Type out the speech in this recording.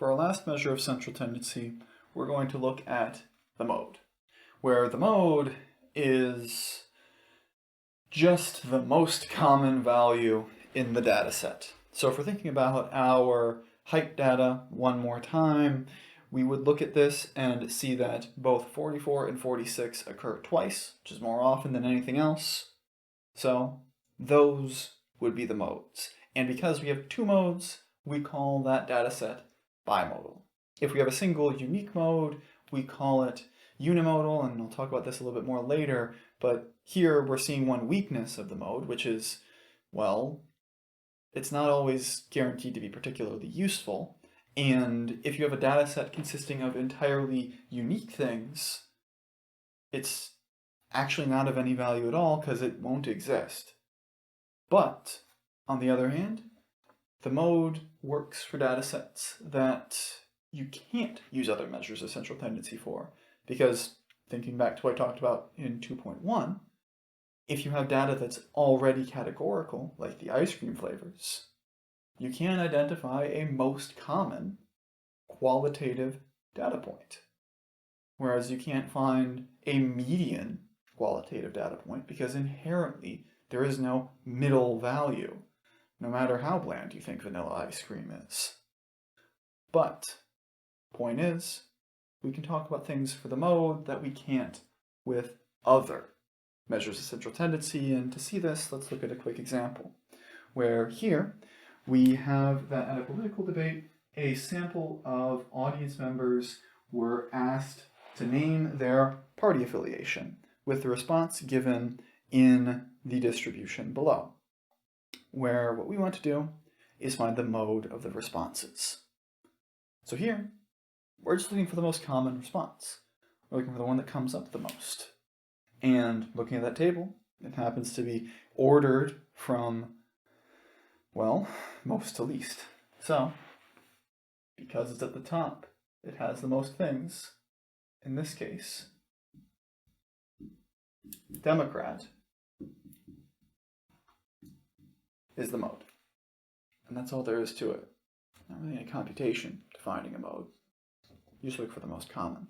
For our last measure of central tendency, we're going to look at the mode, where the mode is just the most common value in the data set. So if we're thinking about our height data one more time, we would look at this and see that both 44 and 46 occur twice, which is more often than anything else. So those would be the modes. And because we have two modes, we call that data set bimodal. If we have a single unique mode, we call it unimodal, and I'll talk about this a little bit more later, but here we're seeing one weakness of the mode, which is, well, it's not always guaranteed to be particularly useful, and if you have a data set consisting of entirely unique things, it's actually not of any value at all because it won't exist. But, on the other hand, the mode works for data sets that you can't use other measures of central tendency for, because thinking back to what I talked about in 2.1, if you have data that's already categorical, like the ice cream flavors, you can identify a most common qualitative data point. Whereas you can't find a median qualitative data point because inherently there is no middle value, no matter how bland you think vanilla ice cream is. But, point is, we can talk about things for the mode that we can't with other measures of central tendency, and to see this, let's look at a quick example, where here we have that at a political debate, a sample of audience members were asked to name their party affiliation, with the response given in the distribution below, where what we want to do is find the mode of the responses. So here, we're just looking for the most common response. We're looking for the one that comes up the most. And looking at that table, it happens to be ordered from, well, most to least. So, because it's at the top, it has the most things. In this case, Democrat is the mode. And that's all there is to it. Not really any computation to finding a mode. You just look for the most common.